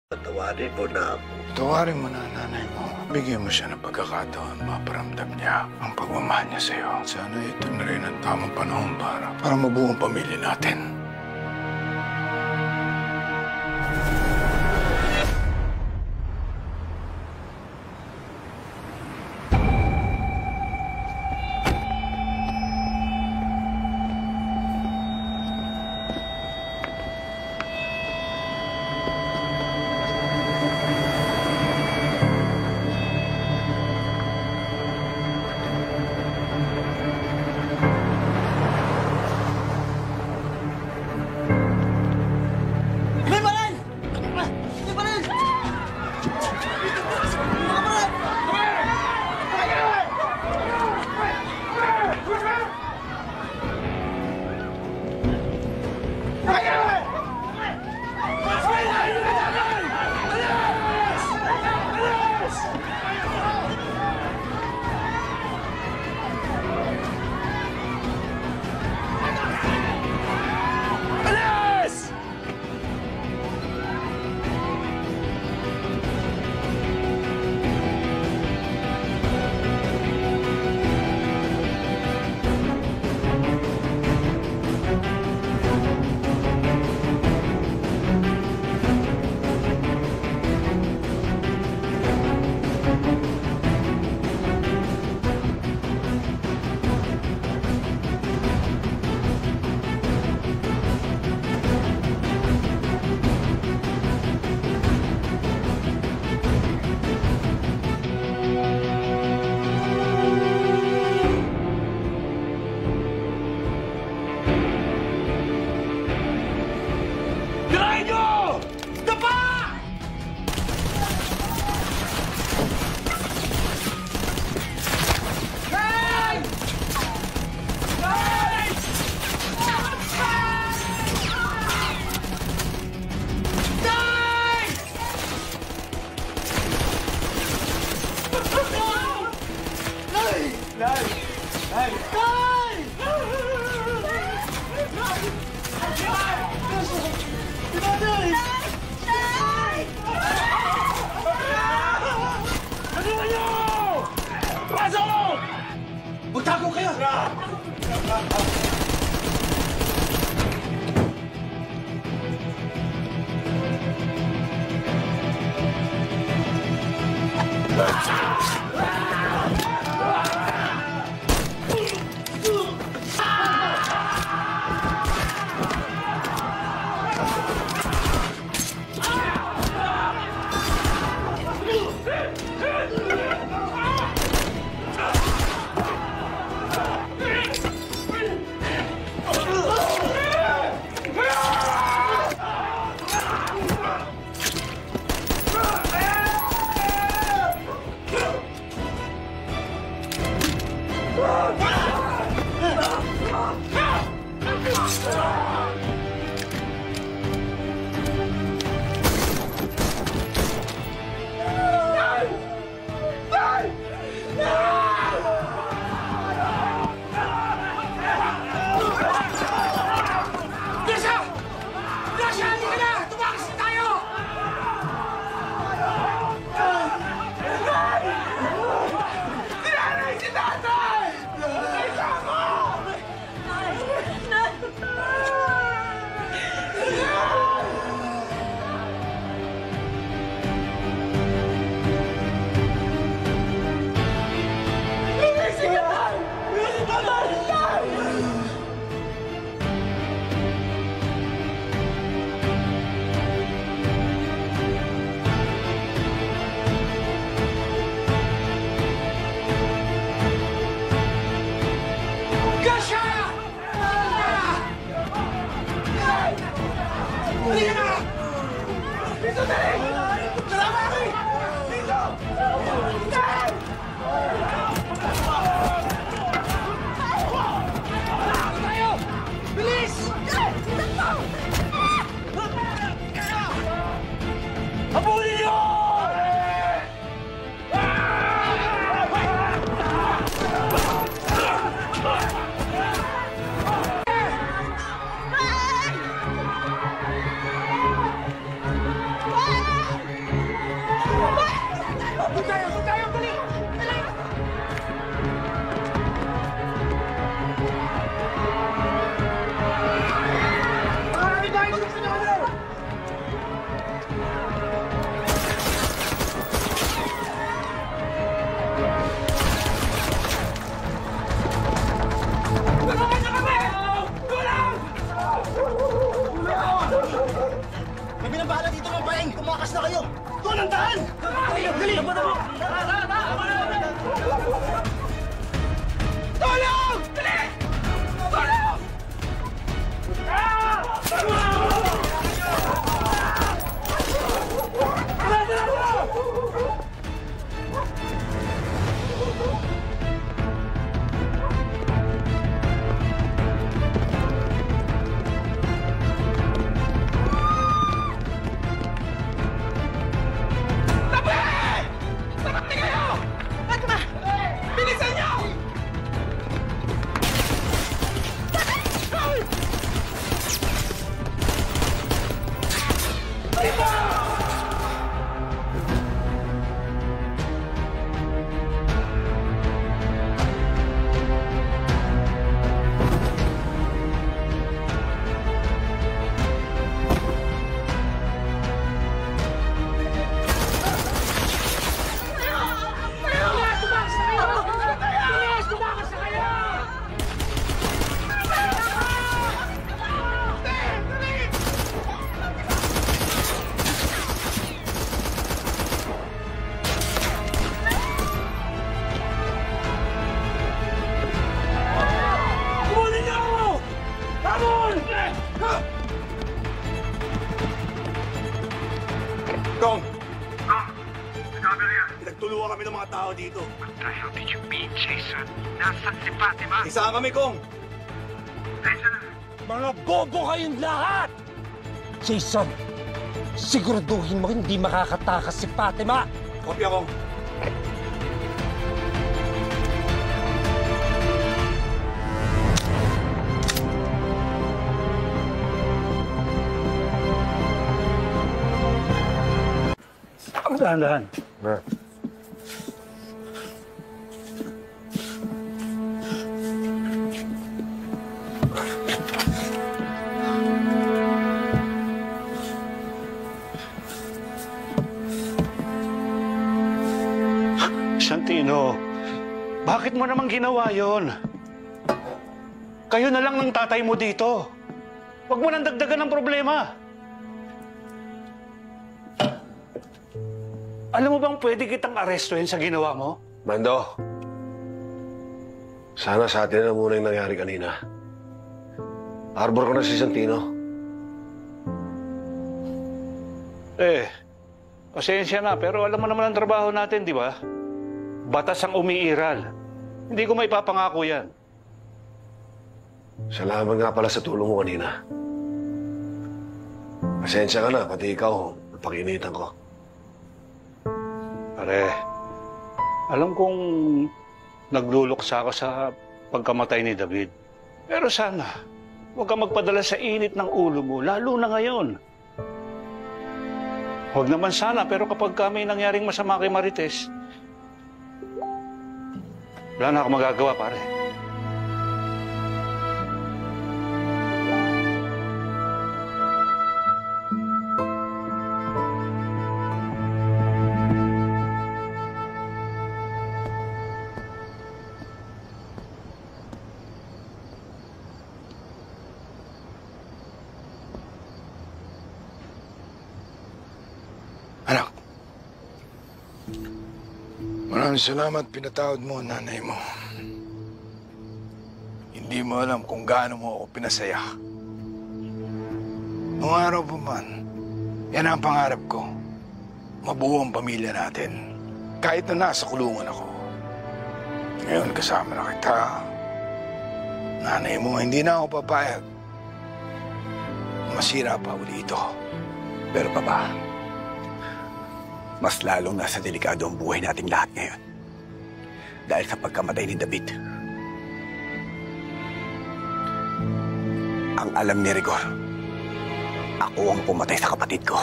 Patawarin mo na ako. Tawarin mo na ang nanay mo. Bigyan mo siya ng pagkakataon. Maparamdam niya ang pagmamahal niya sa'yo. Sana ito na rin ang tamang panahon para mabuo ang pamilya natin. Magtago kayo! Doon tayo! Dali! Dali! Marami tayo! Gusto nyo ano? Tulungan nyo kami! Tulong! May binabala dito ng baeng! Tumakas na kayo! Doon ang daan! Dali! Tulong! Dali! Tulong! Bilisan niyo! Kong! Pinagtulungan kami ng mga tao dito. What the hell did you mean, Jason? Nasaan si Fatima? Isa kami, Kong! Mga bobo kayong lahat! Jason, siguraduhin mo hindi makakatakas si Fatima! Kopya, Kong! Dahan-dahan. Santino, bakit mo naman ginawa yon? Kayo na lang ng tatay mo dito. Huwag mo nang dagdagan ng problema. Alam mo bang pwede kitang arestuhin sa ginawa mo? Mando, sana sa atin na muna yung nangyari kanina. Arbor ko na si Santino. Pasensya na, pero alam mo naman ang trabaho natin, di ba? Batas ang umiiral. Hindi ko maipapangako yan. Salamat nga pala sa tulong mo kanina. Pasensya ka na, pati ikaw, napakinitan ko. Pare, alam kong nagluluksa ako sa pagkamatay ni David. Pero sana, huwag kang magpadala sa init ng ulo mo, lalo na ngayon. Huwag naman sana, pero kapag may nangyaring masama kay Marites, wala na akong magagawa, pare. Anak, maraming salamat pinatawad mo ang nanay mo. Hindi mo alam kung gaano mo ako pinasaya. Noong araw pa man, yan ang pangarap ko. Mabuo ang pamilya natin. Kahit na nasa kulungan ako. Ngayon kasama na kita. Nanay mo, hindi na ako papayag. Masira pa uli ito. Pero Papa, mas lalong nasa delikado ang buhay nating lahat ngayon. Dahil sa pagkamatay ni David. Ang alam ni Rigor, ako ang pumatay sa kapatid ko.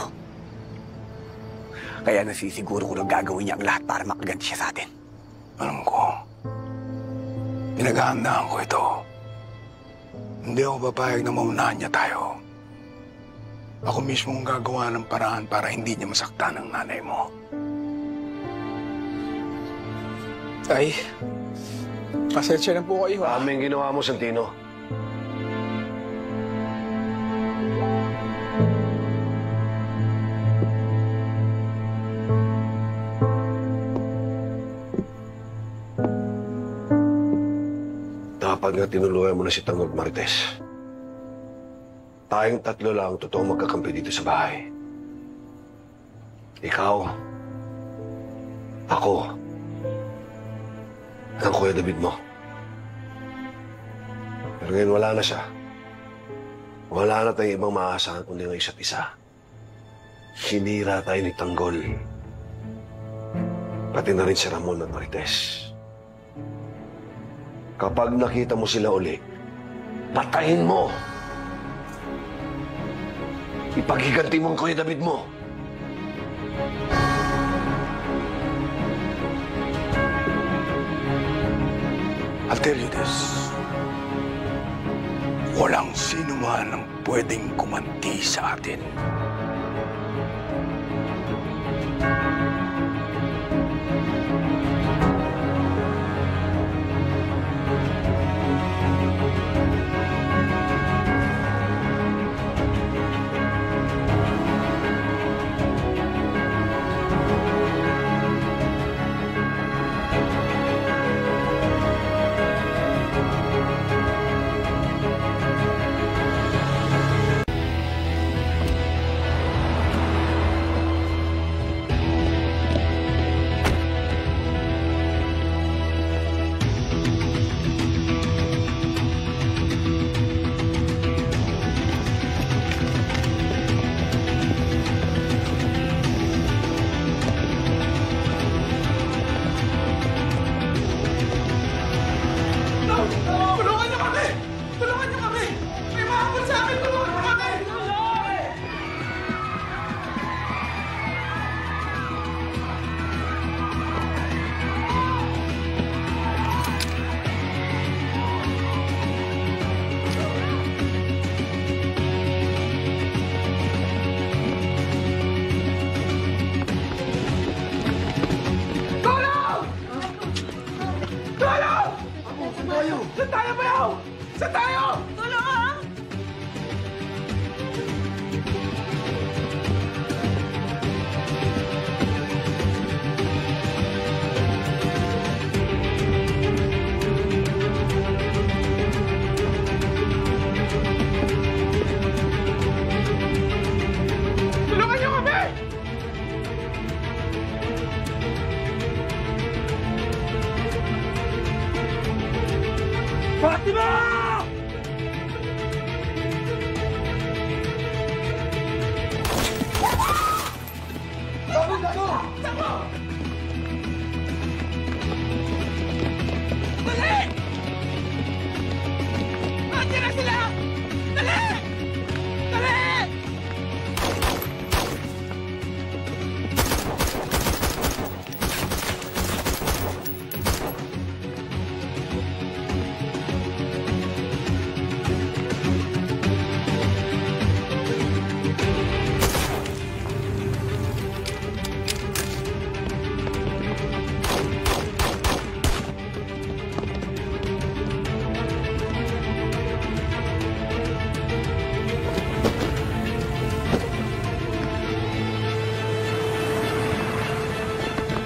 Kaya nasisiguro ko na gagawin niya ang lahat para makaganti siya sa atin. Alam ko, pinaghahandaan ko ito. Hindi ako papayag na maunahan niya tayo. Ako mismo ang gagawa ng paraan para hindi niya masaktan ang nanay mo. Tay, pasensya na po kayo. Aming ginawa mo, Santino. Dapat nga tinuluyan mo na si Tanggol Marites. Tayong tatlo lang ang totoong magkakampi dito sa bahay. Ikaw, ako, ang Kuya David mo. Pero ngayon wala na siya. Wala na tayong ibang maaasahan kundi ang isa't isa. Sinira tayo ni Tanggol. Pati na rin si Ramon at Marites. Kapag nakita mo sila uli, patayin mo! Ipaghiganti mo ang Kuya David mo! I'll tell you this. Walang sino man ang pwedeng kumanti sa atin.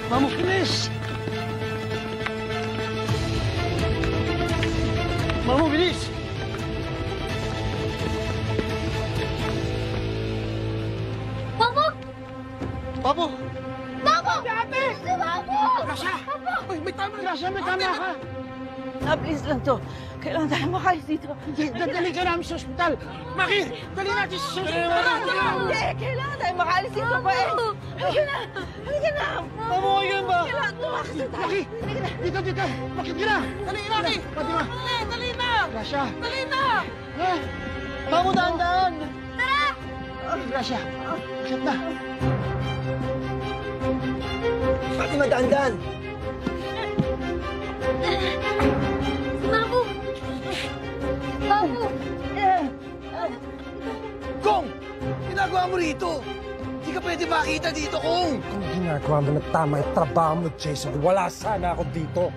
Mamo, bilis! Mamo, bilis! Papa! Papo! Papa! Ate! Si Papa! Grasya! Papa! Ay, may tama, Grasya, may tama ka! Please lang to. Kailangan tayo makalis dito. Dadali ka namin sa ospital! Maki! Dali natin sa ospital! Hindi! Kailangan tayo makalis dito pa eh! Halika na! Halika na! Mamo, yan ba? Kailangan tumakas na tayo! Maki! Dito, dito! Bakit ka na? Dali, Maki! Fatima! Dali na! Grasya! Dali na! Mamo, daan-daan! Tara! Grasya! Bakit na? madaan-daan. Babu! Babu! Kong! Ginagawa mo rito! Hindi ka pwede makita dito, Kong! Kung ginagawa mo ng tama yung trabaho mo, Jason, wala sana ako dito.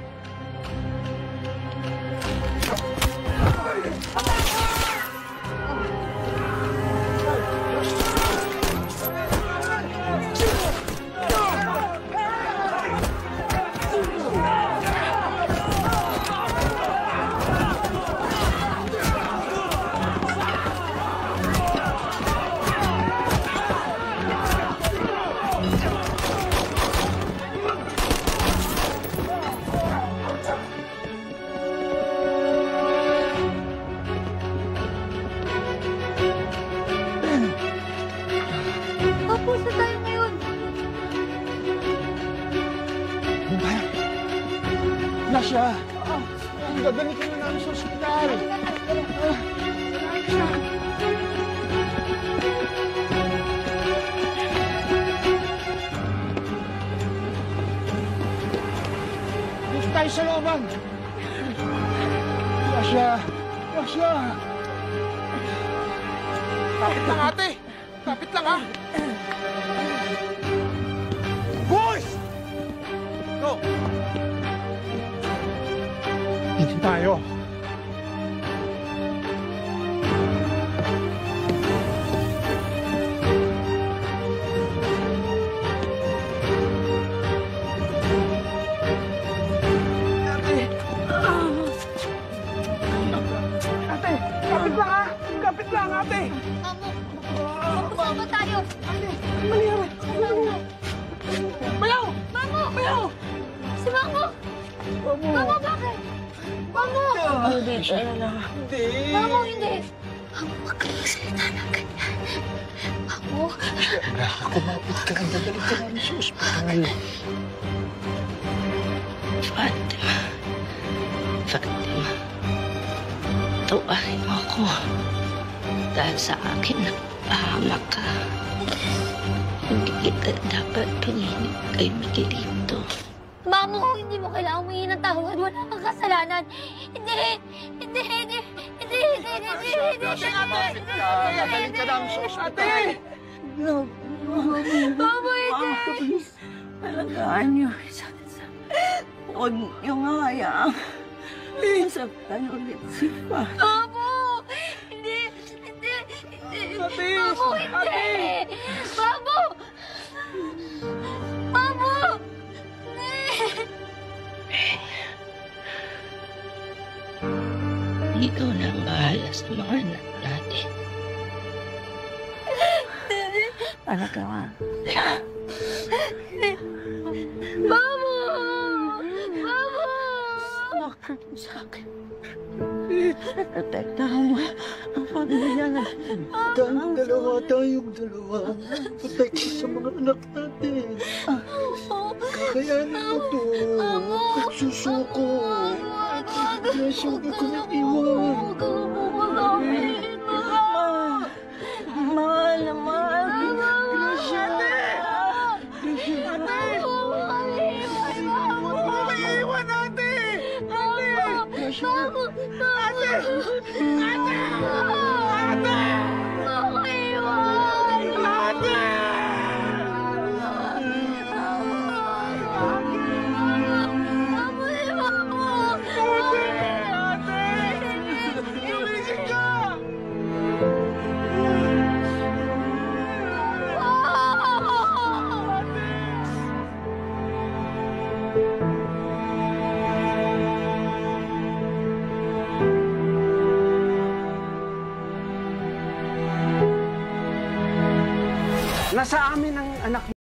Babu, saan tayo ngayon? Wala siya! Dadalitin na namin sa ospital! Dito tayo sa looban! Wala siya! Wala siya! Kapit lang, ate! Kapit lang, ha! Boys! Go! Dito tayo. Ate! Kapit lang, ha! Kapit lang, ate! Mamo! Saan ba tayo? Mangyari! Bayaw! Mamo! Bayaw! Si Mamo! Mamo, bakit? Mamo! Dito na lang. Hindi! Mamo, hindi! Mamo, wag ka magsalita ng ganyan. Mamo! Kumapit ka lang. Dadalik ka namin sa ospital. Fatima. Fatima. Tawarin mo ako. Dahil sa akin nagpahamak ka. Hindi kita dapat panghinip kay Miguelito. Mamo, hindi mo kailangan humingi ng tawad. Wala kang kasalanan. Hindi! Hindi! Hindi! Hindi! Hindi! Hindi! Dadalik ka namin sa ospital. Mamo, hindi! Alagaan niyo. Huwag niyo nga hayaang masaktan ulit si Fatima. Mamo! Hindi! Hindi! Hindi! Mamo, hindi! Mamo! Mamo! Ikaw na ang bahala sa mga anak natin. Talaga nga. Mamo! Mamo! Bakit mo sa akin? Protektahan mo ang pamilya natin. Tayong dalawa. Protect sa mga anak natin. Kakayanin mo to. Susuko. Susuko ko na iwan. Mahal na mahal. Gracia, ate! Gracia, ate! Iwan ate! Gracia! Ate! Ate! Ate! Ate! Gumising ka! Nasa amin ang anak mo.